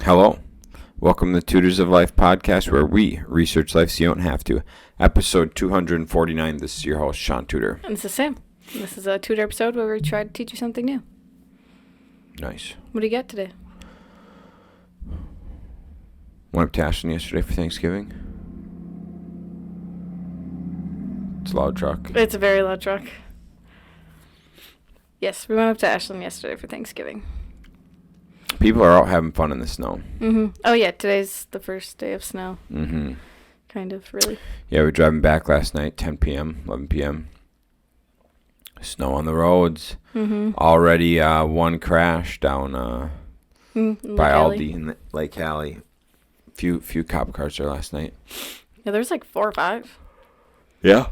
Hello. Welcome to the Tutors of Life podcast, where we research life so you don't have to. Episode 249. This is your host, Shaun Tutor. And this is Sam. This is a tutor episode where we try to teach you something new. Nice. What do you got today? Went up to Ashland yesterday for Thanksgiving. It's a loud truck. It's a very loud truck. Yes, we went up to Ashland yesterday for Thanksgiving. People are out having fun in the snow. Oh, yeah, today's the first day of snow. Kind of, really. Yeah, we were driving back last night, 10 p.m., 11 p.m. Snow on the roads. Already one crash down by Aldi in Lake Hallie. Few cop cars there last night. Yeah, there's like 4 or 5. Yeah.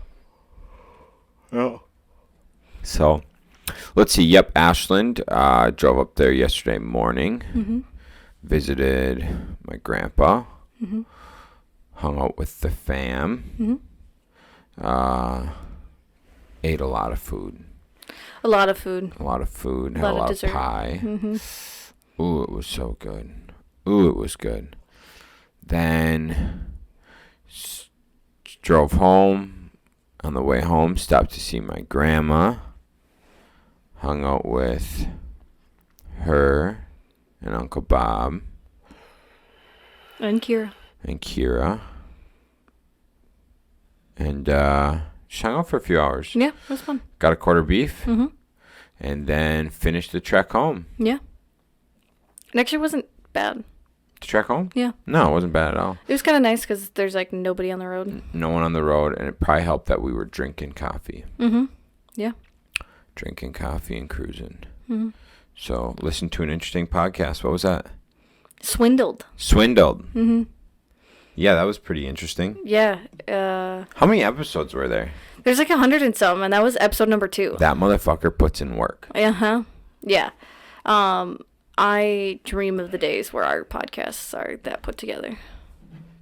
Oh. So, let's see. Yep, Ashland. Drove up there yesterday morning. Visited my grandpa. Hung out with the fam. Ate a lot of food. A lot of food. A lot of food. A Had lot a lot of dessert. of pie. Ooh, it was so good. Ooh, it was good. Then drove home. On the way home, stopped to see my grandma. Hung out with her and Uncle Bob. And Kira. And just hung out for a few hours. Yeah, it was fun. Got a quarter beef. And then finished the trek home. Yeah. It actually wasn't bad. The trek home? Yeah. No, it wasn't bad at all. It was kind of nice because there's like nobody on the road. No one on the road, and it probably helped that we were drinking coffee. Yeah. Drinking coffee and cruising. So, listen to an interesting podcast. What was that? Swindled. Yeah, that was pretty interesting. Yeah. How many episodes were there? There's like 100 and some, and that was episode number 2. That motherfucker puts in work. Yeah. I dream of the days where our podcasts are that put together.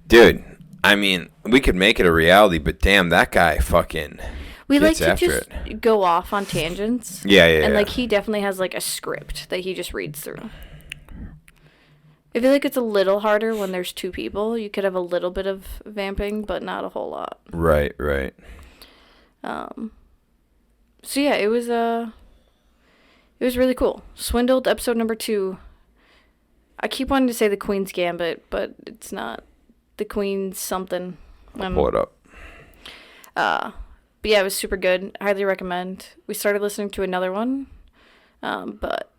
Dude, I mean, we could make it a reality, but damn, that guy fucking We like gets to after just it. go off on tangents. Yeah. And like he definitely has like a script that he just reads through. I feel like it's a little harder when there's 2 people. You could have a little bit of vamping, but not a whole lot. Right. So yeah, it was really cool. Swindled, episode number 2. I keep wanting to say the Queen's Gambit, but it's not. The Queen's something. I'll pull it up. But yeah, it was super good. Highly recommend. We started listening to another one, but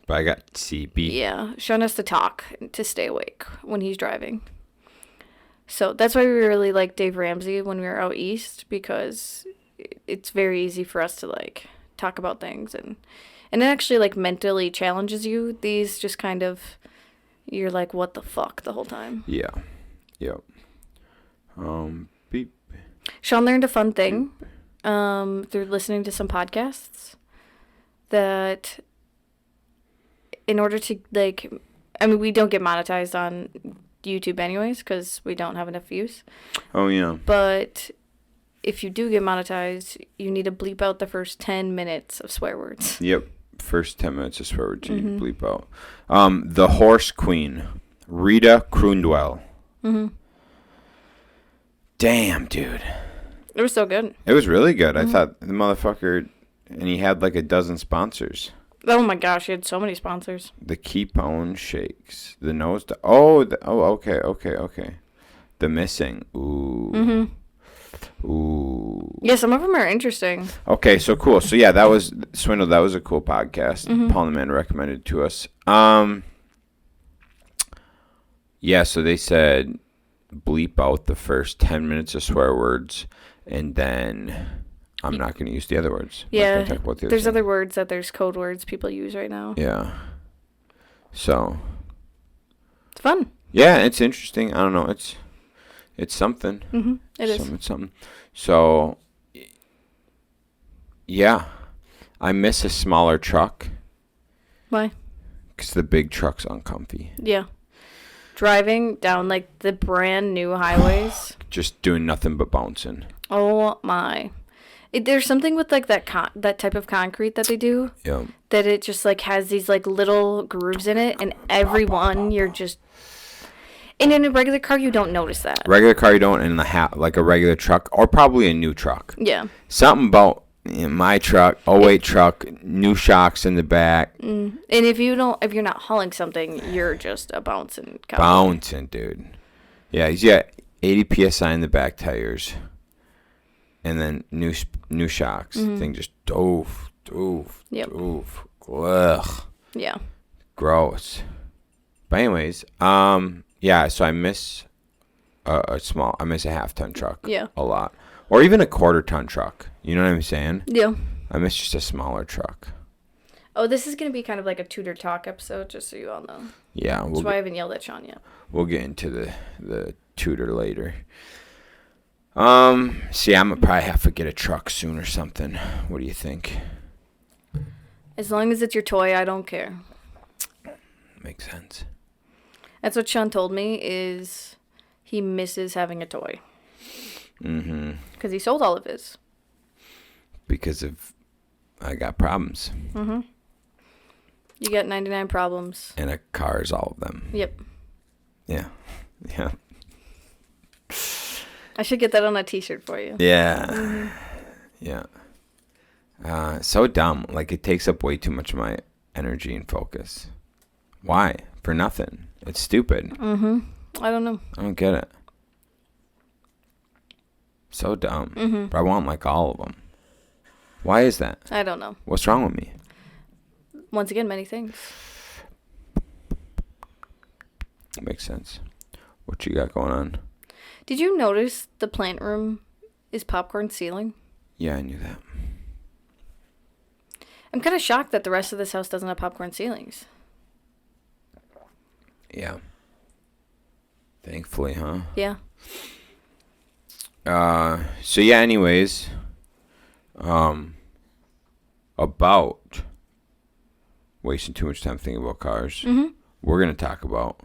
I got CB. yeah, Shaun has to talk to stay awake when he's driving. So that's why we really like Dave Ramsey when we were out east, because it's very easy for us to like talk about things, and it actually like mentally challenges you. These just kind of, you're like, what the fuck the whole time. Yeah. Yep. Beep. Shaun learned a fun thing through listening to some podcasts, that in order to like, I mean, we don't get monetized on YouTube anyways because we don't have enough views. Oh, yeah. But if you do get monetized, you need to bleep out the first 10 minutes of swear words. Yep. First 10 minutes of swear words you bleep out. The Horse Queen, Rita Krundwell. Damn, dude. It was so good. It was really good. I thought the motherfucker, and he had like a dozen sponsors. Oh my gosh, he had so many sponsors. The Keepone Shakes, the Nose. Okay. The Missing. Ooh. Ooh. Yeah, some of them are interesting. Okay, so cool. So yeah, that was Swindle. That was a cool podcast. Paul and Amanda recommended to us. Yeah, so they said bleep out the first 10 minutes of swear words, and then I'm not going to use the other words. Yeah, talk about the there's thing. other words there's code words people use right now. Yeah. So. It's fun. Yeah, it's interesting. I don't know. It's something. It is. It's something. So. Yeah, I miss a smaller truck. Why? Because the big truck's uncomfy. Yeah. Driving down like the brand new highways. Just doing nothing but bouncing. Oh my. There's something with like that type of concrete that they do. Yeah. That it just like has these like little grooves in it, and every one you're just. And in a regular car, you don't notice that. Regular car, you don't. In like a regular truck, or probably a new truck. Yeah. Something about in my truck, 08 truck, new shocks in the back. And if you're not hauling something, you're just a bouncing cowboy. Bouncing, dude. Yeah, he's got 80 psi in the back tires, and then new shocks. Thing just doof. Yep. Ugh. Yeah. Gross. But anyways, yeah. So I miss I miss a half-ton truck. Yeah. A lot, or even a quarter-ton truck. You know what I'm saying? Yeah. I miss just a smaller truck. Oh, this is gonna be kind of like a Tutor talk episode, just so you all know. Yeah. That's why I haven't yelled at Shaun yet. We'll get into the Tutor later. See, I'm gonna probably have to get a truck soon or something. What do you think? As long as it's your toy, I don't care. Makes sense. That's what Shaun told me, is he misses having a toy. Mm-hmm. Because he sold all of his. Because I got problems. Mm-hmm. You got 99 problems. And a car is all of them. Yep. Yeah. Yeah. I should get that on a t-shirt for you. Yeah. Mm-hmm. Yeah. So dumb. Like, it takes up way too much of my energy and focus. Why? For nothing. It's stupid. Mm-hmm. I don't know. I don't get it. So dumb. Mm-hmm. But I want, like, all of them. Why is that? I don't know. What's wrong with me? Once again, many things. Makes sense. What you got going on? Did you notice the plant room is popcorn ceiling? Yeah, I knew that. I'm kind of shocked that the rest of this house doesn't have popcorn ceilings. Yeah. Thankfully, huh? Yeah. So yeah, anyways, about wasting too much time thinking about cars. Mm-hmm. We're going to talk about.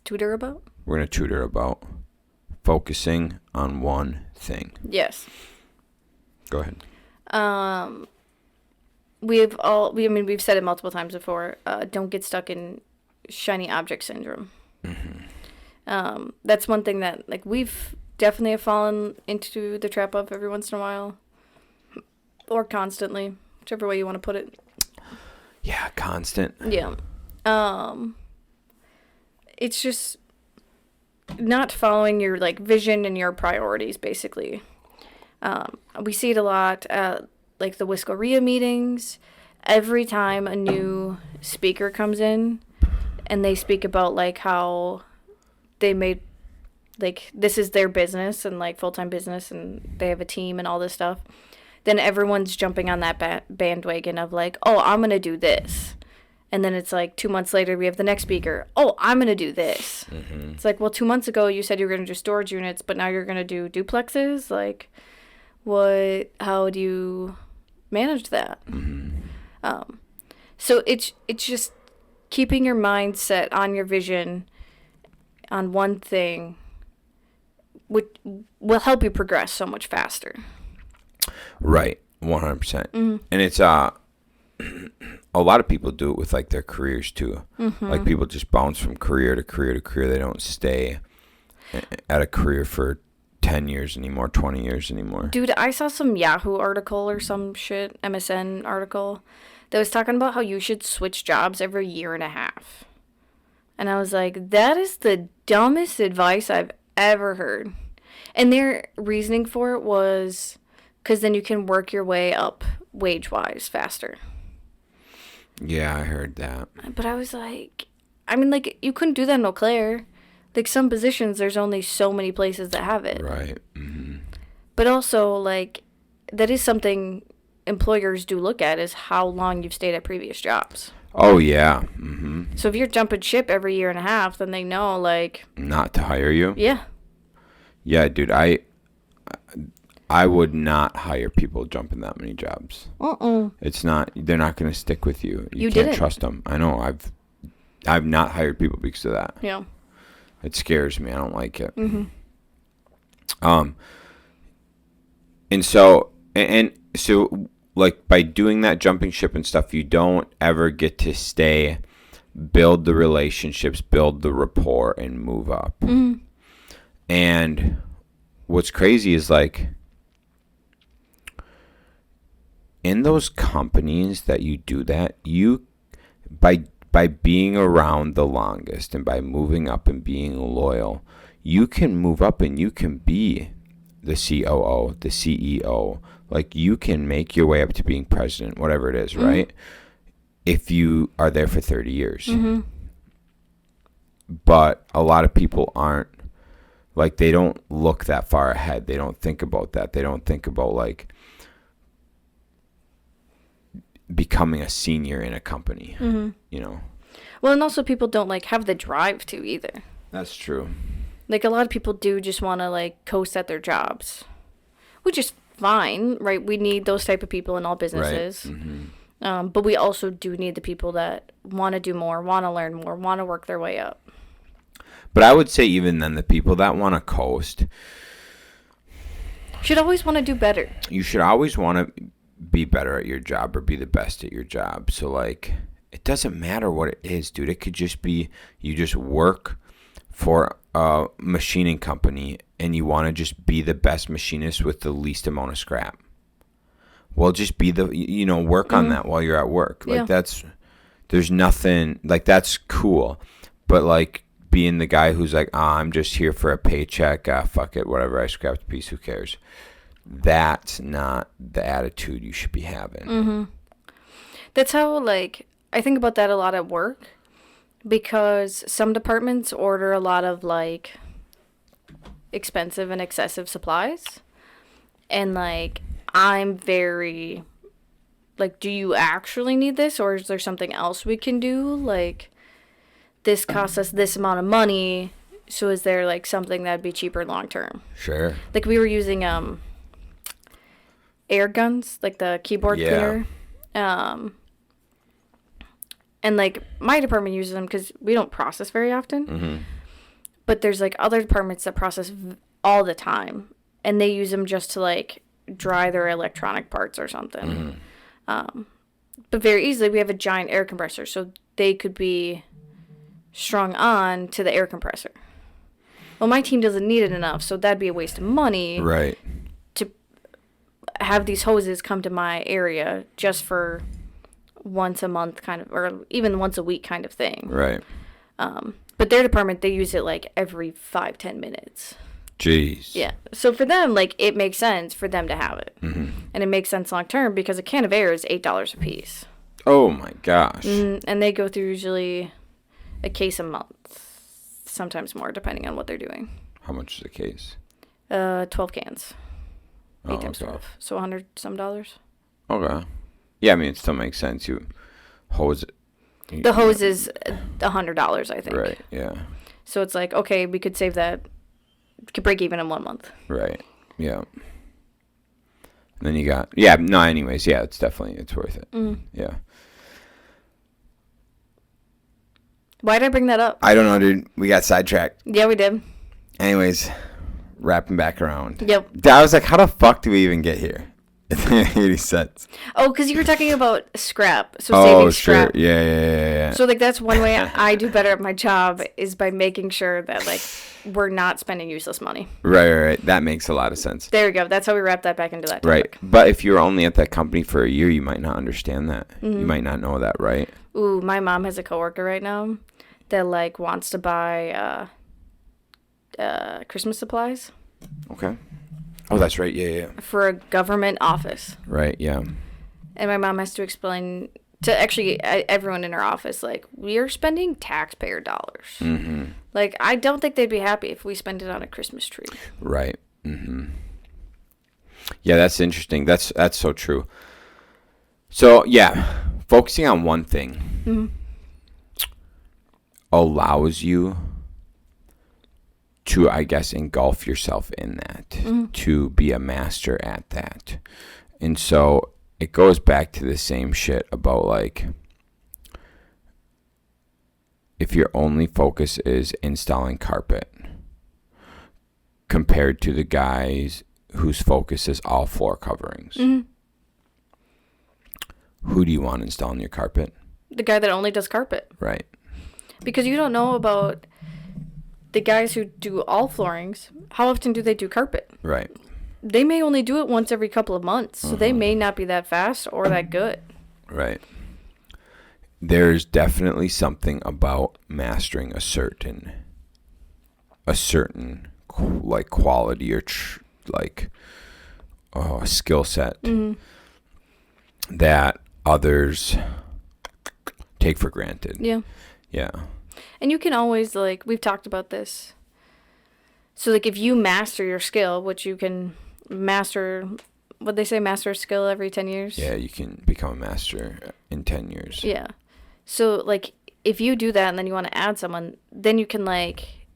Tutor about? We're going to tutor about focusing on one thing. Yes. Go ahead. We've said it multiple times before. Don't get stuck in shiny object syndrome. Mm-hmm. That's one thing that, like, we've definitely have fallen into the trap of every once in a while, or constantly, whichever way you want to put it. Yeah, constant. Yeah. It's just not following your, like, vision and your priorities, basically. We see it a lot at, like, the Whiskeria meetings. Every time a new speaker comes in and they speak about, like, how they made, like, this is their business and, like, full-time business, and they have a team and all this stuff, then everyone's jumping on that bandwagon of, like, oh, I'm going to do this. And then it's like 2 months later, we have the next speaker. Oh, I'm going to do this. Mm-hmm. It's like, well, 2 months ago, you said you were going to do storage units, but now you're going to do duplexes? Like, how do you manage that? Mm-hmm. So it's just keeping your mind set on your vision, on one thing, which will help you progress so much faster. Right. 100%. Mm-hmm. And it's, a lot of people do it with, like, their careers too. Mm-hmm. Like, people just bounce from career to career to career. They don't stay at a career for 10 years anymore, 20 years anymore. Dude, I saw some Yahoo article or some shit, MSN article, that was talking about how you should switch jobs every year and a half. And I was like, that is the dumbest advice I've ever heard. And their reasoning for it was because then you can work your way up wage-wise faster. Yeah, I heard that. But I was like, I mean, like, you couldn't do that in Eau Claire. Like, some positions, there's only so many places that have it. Right. Mm-hmm. But also, like, that is something employers do look at, is how long you've stayed at previous jobs. Oh, yeah. Mm-hmm. So if you're jumping ship every year and a half, then they know, like... Not to hire you? Yeah. Yeah, dude, I would not hire people jumping that many jobs. It's not, they're not going to stick with you. You can't trust them. I know. I've not hired people because of that. Yeah. It scares me. I don't like it. Mm-hmm. And so, like, by doing that jumping ship and stuff, you don't ever get to stay, build the relationships, build the rapport, and move up. Mm-hmm. And what's crazy is, like, in those companies that you do that, you, by being around the longest and by moving up and being loyal, you can move up and you can be the COO, the CEO. Like, you can make your way up to being president, whatever it is, right? If you are there for 30 years. Mm-hmm. But a lot of people aren't, like, they don't look that far ahead. They don't think about that. They don't think about, like, becoming a senior in a company, you know? Well, and also people don't, like, have the drive to either. That's true. Like, a lot of people do just want to, like, coast at their jobs, which is fine, right? We need those type of people in all businesses. Right. But we also do need the people that want to do more, want to learn more, want to work their way up. But I would say even then, the people that want to coast should always want to do better. You should always want to be better at your job or be the best at your job. So, like, it doesn't matter what it is, dude. It could just be you just work for a machining company and you want to just be the best machinist with the least amount of scrap. Well, just be work on that while you're at work. Like, there's nothing, like, that's cool. But, like, being the guy who's like, I'm just here for a paycheck, fuck it, whatever, I scrapped a piece, who cares? That's not the attitude you should be having. That's how, like, I think about that a lot at work, because some departments order a lot of, like, expensive and excessive supplies. And, like, I'm very, like, do you actually need this, or is there something else we can do? Like, this costs us this amount of money, so is there, like, something that'd be cheaper long term? Sure. Like, we were using air guns, like the keyboard cleaner. And, like, my department uses them because we don't process very often. But there's, like, other departments that process all the time, and they use them just to, like, dry their electronic parts or something. But very easily, we have a giant air compressor, so they could be strung on to the air compressor. Well, my team doesn't need it enough, so that'd be a waste of money. Right. To have these hoses come to my area just for once a month kind of, or even once a week kind of thing. Right. But their department, they use it, like, every 5-10 minutes. Jeez. Yeah. So for them, like, it makes sense for them to have it. And it makes sense long term because a can of air is $8 a piece. Oh, my gosh. And they go through usually a case a month, sometimes more, depending on what they're doing. How much is a case? 12 cans. 8 times okay. 12. So $100 some. Okay. Yeah, I mean, it still makes sense. You hose it. The hose is $100, I think. Right, yeah. So it's like, okay, we could save that. We could break even in 1 month. Right, yeah. And then you got, anyways, yeah, it's worth it. Yeah. Why did I bring that up? I don't know, dude. We got sidetracked. Yeah, we did. Anyways, wrapping back around. Yep. I was like, how the fuck do we even get here? It didn't make any sense. Oh, because you were talking about scrap. So saving scrap. Sure. Yeah. So, like, that's one way I do better at my job is by making sure that, like, we're not spending useless money. Right. That makes a lot of sense. There we go. That's how we wrap that back into that topic. Right. But if you're only at that company for a year, you might not understand that. You might not know that, right? Ooh, my mom has a coworker right now that, like, wants to buy Christmas supplies. Okay. Oh, that's right. Yeah. For a government office. Right, yeah. And my mom has to explain to actually everyone in her office, like, we are spending taxpayer dollars. Like, I don't think they'd be happy if we spend it on a Christmas tree. Right. Yeah, that's interesting. That's so true. So, yeah, focusing on one thing allows you to, I guess, engulf yourself in that, to be a master at that. And so it goes back to the same shit about, like, if your only focus is installing carpet compared to the guys whose focus is all floor coverings. Mm-hmm. Who do you want installing your carpet? The guy that only does carpet. Right. Because you don't know about the guys who do all floorings. How often do they do carpet? Right. They may only do it once every couple of months, so they may not be that fast or that good. Right. There's definitely something about mastering a certain like quality or skill set that others take for granted. Yeah. Yeah. And you can always, like, we've talked about this. So, like, if you master your skill, which you can master, what they say, master a skill every 10 years? Yeah, you can become a master in 10 years. Yeah. So, like, if you do that and then you want to add someone, then you can, like,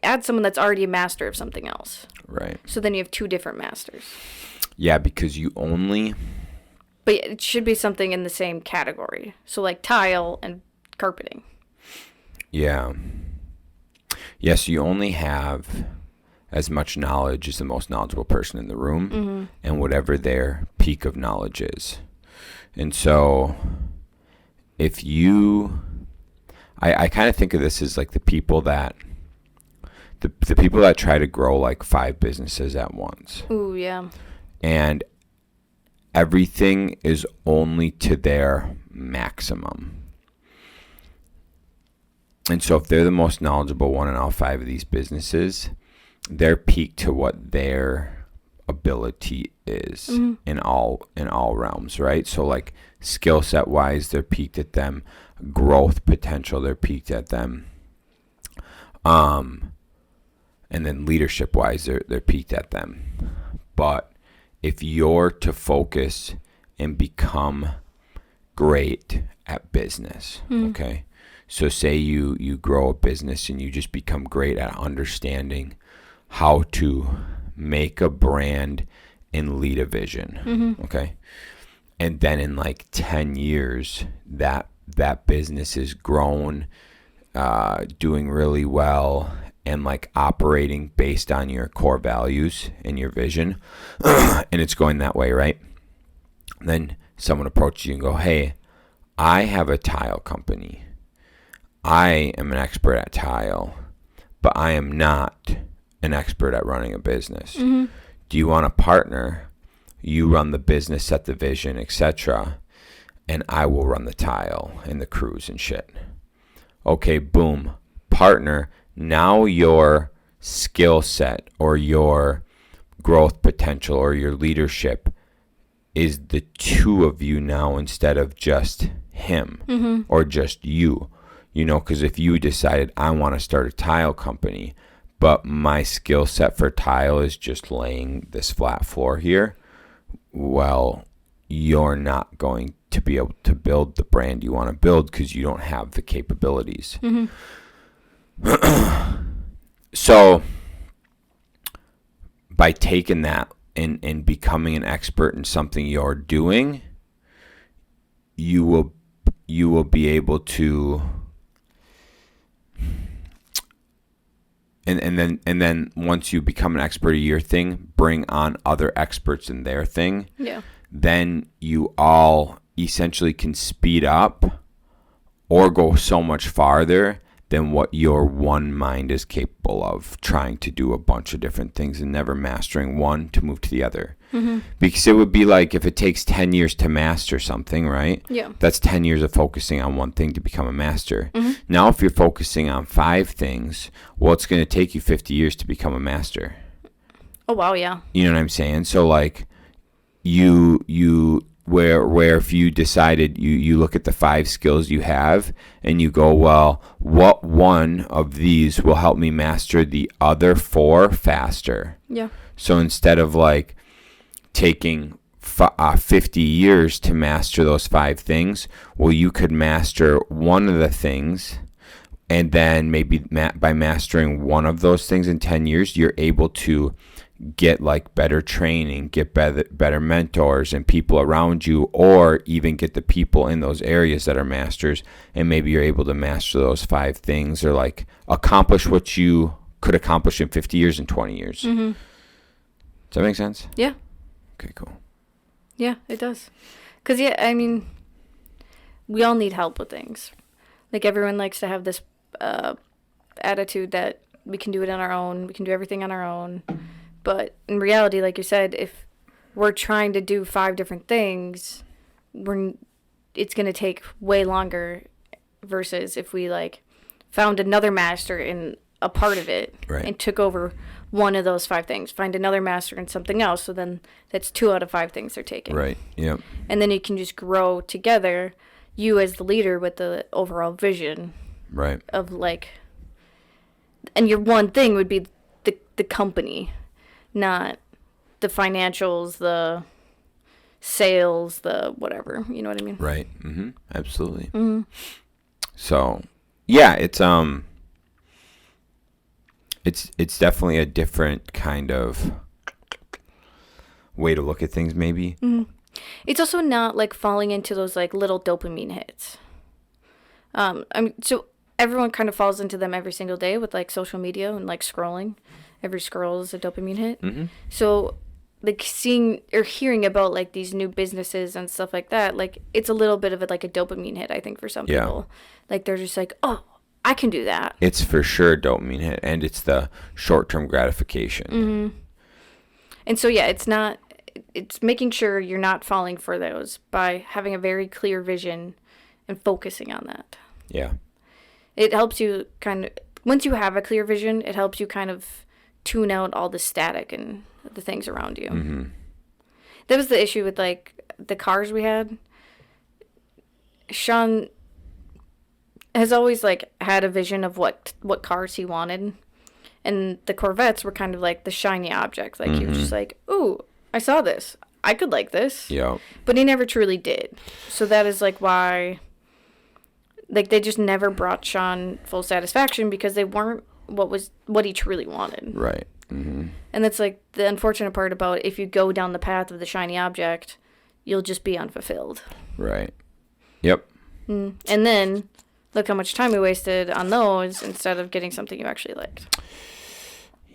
add someone that's already a master of something else. Right. So then you have two different masters. Yeah, because you only... But it should be something in the same category. So, like, tile and carpeting. Yeah. Yes, you only have as much knowledge as the most knowledgeable person in the room and whatever their peak of knowledge is. And so if you... I kind of think of this as like the people that try to grow like 5 businesses at once. Ooh, yeah. And everything is only to their maximum. And so if they're the most knowledgeable one in all 5 of these businesses, they're peaked to what their ability is in all realms, right? So like skill set wise, they're peaked at them. Growth potential, they're peaked at them. And then leadership wise, they're peaked at them. But if you're to focus and become great at business, okay? So say you grow a business and you just become great at understanding how to make a brand and lead a vision, okay? And then in like 10 years, that business is grown, doing really well, and like operating based on your core values and your vision, and it's going that way, right? Then someone approaches you and go, hey, I have a tile company. I am an expert at tile, but I am not an expert at running a business. Do you want to partner? You run the business, set the vision, etc., and I will run the tile and the crews and shit. Okay, boom. Partner. Now your skill set or your growth potential or your leadership is the 2 of you now instead of just him or just you. You know, because if you decided I want to start a tile company, but my skill set for tile is just laying this flat floor here, well, you're not going to be able to build the brand you want to build because you don't have the capabilities. So by taking that and becoming an expert in something you're doing, you will be able to and then once you become an expert in your thing, bring on other experts in their thing. Yeah. Then you all essentially can speed up or go so much farther than what your one mind is capable of, trying to do a bunch of different things and never mastering one to move to the other. Because it would be like if it takes 10 years to master something, right? Yeah. That's 10 years of focusing on one thing to become a master. Now, if you're focusing on 5 things, well, it's going to take you 50 years to become a master. Oh, wow, yeah. You know what I'm saying? So, like, where if you decided you look at the 5 skills you have and you go, well, what one of these will help me master the other 4 faster? Yeah. So instead of like taking 50 years to master those 5 things, well, you could master one of the things, and then maybe by mastering one of those things in 10 years, you're able to get like better training, get better mentors and people around you, or even get the people in those areas that are masters, and maybe you're able to master those 5 things or like accomplish what you could accomplish in 50 years in 20 years. Does that make sense? Yeah. Okay, cool. Yeah, it does. Because, yeah, I mean, we all need help with things. Like, everyone likes to have this attitude that we can do it on our own. We can do everything on our own. But in reality, like you said, if we're trying to do 5 different things, it's going to take way longer versus if we, like, found another master in a part of it and took over one of those 5 things, find another master in something else, so then that's 2 out of 5 things they're taking. Right, yep. And then you can just grow together, you as the leader with the overall vision. Right. Of, like, and your one thing would be the company, not the financials, the sales, the whatever, you know what I mean? Right, mm-hmm, absolutely. Mm-hmm. So, yeah, it's definitely a different kind of way to look at things, maybe. Mm-hmm. It's also not like falling into those like little dopamine hits. I mean, so everyone kind of falls into them every single day with like social media and like scrolling. Every scroll is a dopamine hit. Mm-hmm. So like seeing or hearing about like these new businesses and stuff like that, like it's a little bit of like a dopamine hit, I think, for some people. Like they're just like, oh, I can do that. It's for sure a dopamine hit, and it's the short-term gratification. Mm-hmm. And so, yeah, it's making sure you're not falling for those by having a very clear vision and focusing on that. Yeah. It helps you kind of, once you have a clear vision, it helps you kind of tune out all the static and the things around you. Mm-hmm. That was the issue with, like, the cars we had. Shaun has always, like, had a vision of what cars he wanted. And the Corvettes were kind of like the shiny object. Like, he was just like, ooh, I saw this. I could like this. Yeah. But he never truly did. So that is, like, why, like, they just never brought Shaun full satisfaction because they weren't what he truly wanted. Right. Mm-hmm. And that's, like, the unfortunate part about if you go down the path of the shiny object, you'll just be unfulfilled. Right. Yep. And then, look how much time we wasted on those instead of getting something you actually liked.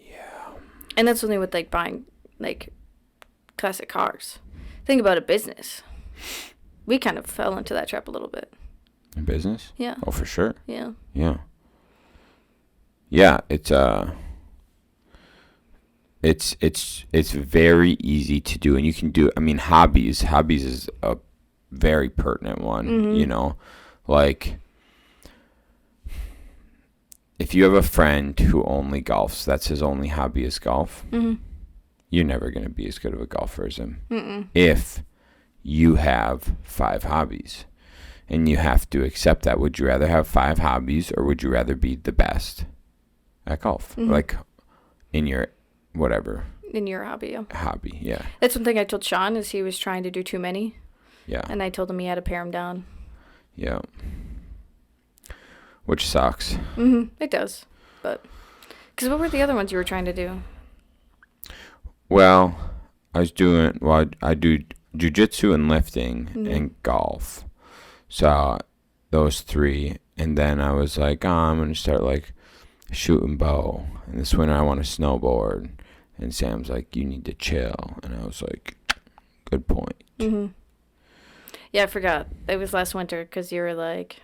Yeah. And that's something with, like, buying, like, classic cars. Think about a business. We kind of fell into that trap a little bit. In business? Yeah. Oh, for sure. Yeah. Yeah. Yeah, it's very easy to do, and you can do, I mean, hobbies is a very pertinent one, you know, like, if you have a friend who only golfs, that's his only hobby is golf, you're never going to be as good of a golfer as him. If you have 5 hobbies, and you have to accept that. Would you rather have 5 hobbies, or would you rather be the best at golf? Like, in your whatever. In your hobby, yeah. Hobby, yeah. That's one thing I told Shaun is he was trying to do too many. Yeah. And I told him he had to pare him down. Yeah. Which sucks. It does. But, because what were the other ones you were trying to do? Well, I do jiu-jitsu and lifting and golf. So, those 3. And then I was like, I'm going to start, like, shooting bow. And this winter I want to snowboard. And Sam's like, you need to chill. And I was like, good point. Yeah, I forgot. It was last winter because you were like,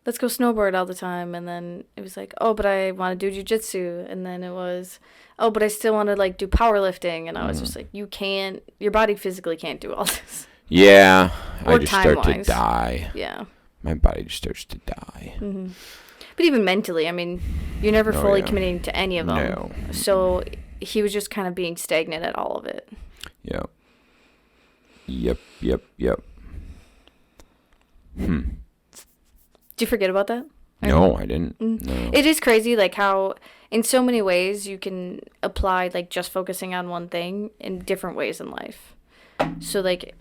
let's go snowboard all the time. And then it was like, oh, but I want to do jiu-jitsu. And then it was, oh, but I still want to, like, do powerlifting. And I was just like, you can't, your body physically can't do all this. Yeah. Or I just start to time-wise. die. Yeah. My body just starts to die. But even mentally, I mean, you're never fully committing to any of them. No. So he was just kind of being stagnant at all of it. Yep. Did you forget about that? No, I didn't. No. It is crazy, like, how in so many ways you can apply, like, just focusing on one thing in different ways in life. So, like,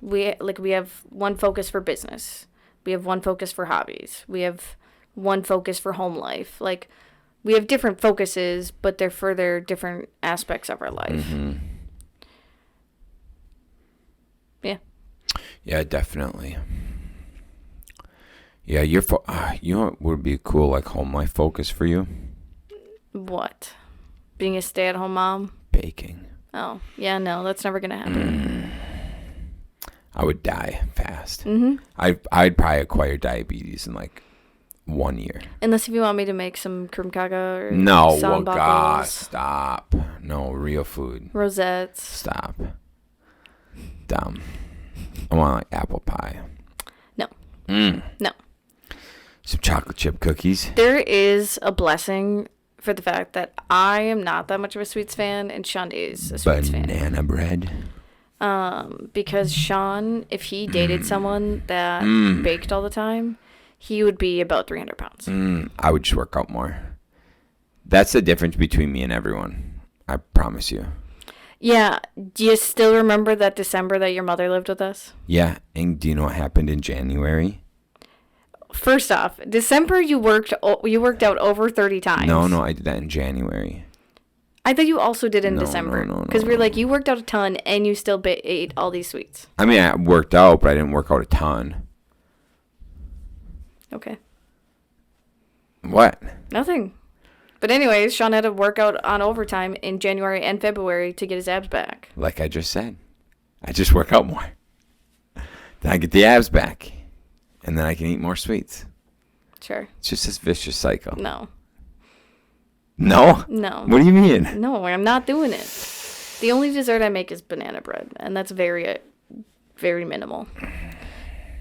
we have one focus for business. We have one focus for hobbies. We have one focus for home life. Like, we have different focuses, but they're for their different aspects of our life. Yeah. Yeah, definitely. Yeah, you know what would be a cool, like, home life focus for you? What? Being a stay-at-home mom? baking. Oh, yeah, no, that's never going to happen. I would die fast. Mm-hmm. I'd probably acquire diabetes in like 1 year. Unless if you want me to make some krumkaga or No, san oh God, bakos, stop. No, real food. rosettes. Stop. Dumb. I want like apple pie. No. No. Some chocolate chip cookies. There is a blessing for the fact that I am not that much of a sweets fan, and Shaun is a sweets fan. Banana bread. Because Shaun, if he dated someone that baked all the time, he would be about 300 pounds. I would just work out more. That's the difference between me and everyone. I promise you. Yeah. Do you still remember that December that your mother lived with us? Yeah, and do you know what happened in January? First off, December you worked out over 30 times. No, I did that in January. I thought you also did in No, December. no, Because we were like, you worked out a ton and you still ate all these sweets. I mean, I worked out, but I didn't work out a ton. Okay. What? Nothing. But anyways, Shaun had to work out on overtime in January and February to get his abs back. Like I just said. I just work out more. Then I get the abs back. And then I can eat more sweets. Sure. It's just this vicious cycle. No. No? No. What do you mean? No, I'm not doing it. The only dessert I make is banana bread, and that's very, very minimal.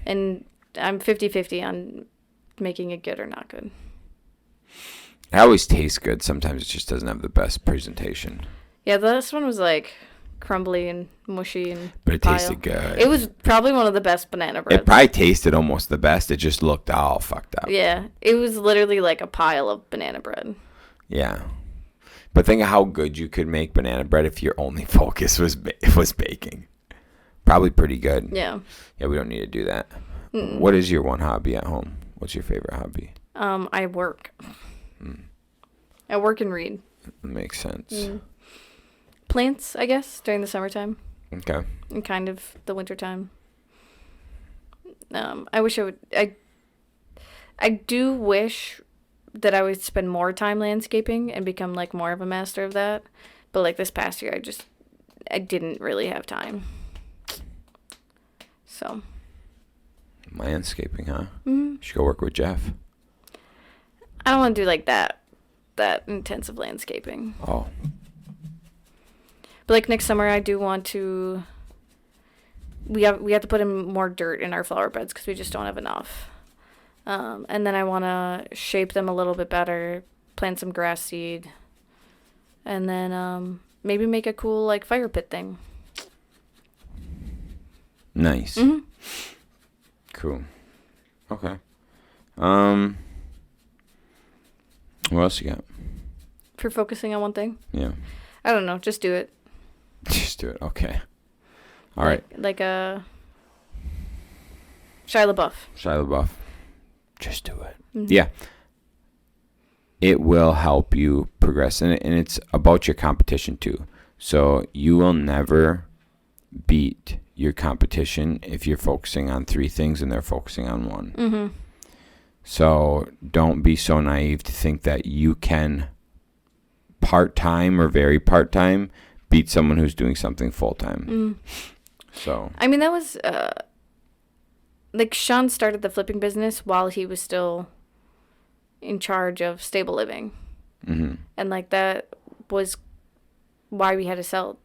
And I'm 50-50 on making it good or not good. It always tastes good. Sometimes it just doesn't have the best presentation. Yeah, this one was like crumbly and mushy and But it pile. tasted good. It was probably one of the best banana breads. It probably tasted almost the best. It just looked all fucked up. Yeah, it was literally like a pile of banana bread. Yeah. But think of how good you could make banana bread if your only focus was baking. Probably pretty good. Yeah. Yeah, we don't need to do that. What is your one hobby at home? What's your favorite hobby? I work. I work and read. Makes sense. Plants, I guess, during the summertime. Okay. And kind of the wintertime. I wish I would... I do wish that I would spend more time landscaping and become, like, more of a master of that. But, like, this past year, I didn't really have time. So... Landscaping, huh? Mm-hmm. You should go work with Jeff. I don't want to do, like, that intensive landscaping. Oh. But, like, next summer, I do want to... We have to put in more dirt in our flower beds because we just don't have enough. And then I want to shape them a little bit better, plant some grass seed, and then maybe make a cool, like, fire pit thing. Nice. Mm-hmm. Cool. Okay. What else you got? For focusing on one thing? Yeah. I don't know. Just do it. Just do it. Okay. All right. Like a Shia LaBeouf. Shia LaBeouf. Just do it. Mm-hmm. Yeah. It will help you progress. And it's about your competition too. So you will never beat your competition if you're focusing on 3 things and they're focusing on 1. Mm-hmm. So don't be so naive to think that you can part-time or very part-time beat someone who's doing something full-time. So I mean, that was like Shaun started the flipping business while he was still in charge of Stable Living. Mm-hmm. And like that was why we had to sell.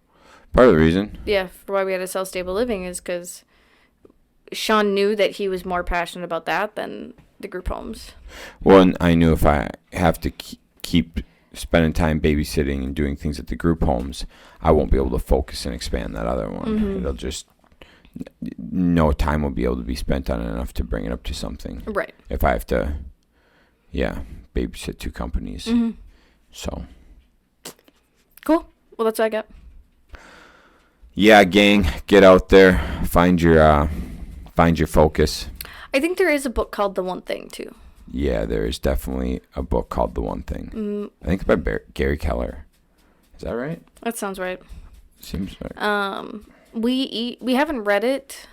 Part of the reason. Yeah, for why we had to sell Stable Living is because Shaun knew that he was more passionate about that than the group homes. Well, and I knew if I have to keep spending time babysitting and doing things at the group homes, I won't be able to focus and expand that other one. Mm-hmm. It'll just, no time will be able to be spent on it enough to bring it up to something. Right. If I have to, babysit 2 companies. Mm-hmm. So. Cool. Well, that's what I got. Yeah, gang, get out there, find your focus. I think there is a book called The One Thing too. Yeah, there is definitely a book called The One Thing. I think it's by Gary Keller. Is that right? That sounds right. Seems right. We haven't read it,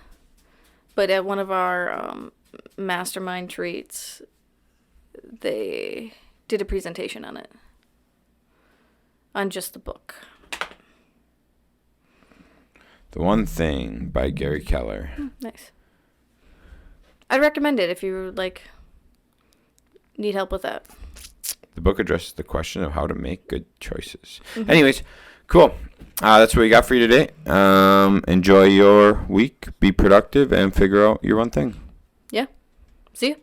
but at one of our mastermind treats, they did a presentation on it, on just the book. The One Thing by Gary Keller. Nice. I'd recommend it if you need help with that. The book addresses the question of how to make good choices. Anyways, cool. That's what we got for you today. Enjoy your week. Be productive and figure out your one thing. Yeah. See you.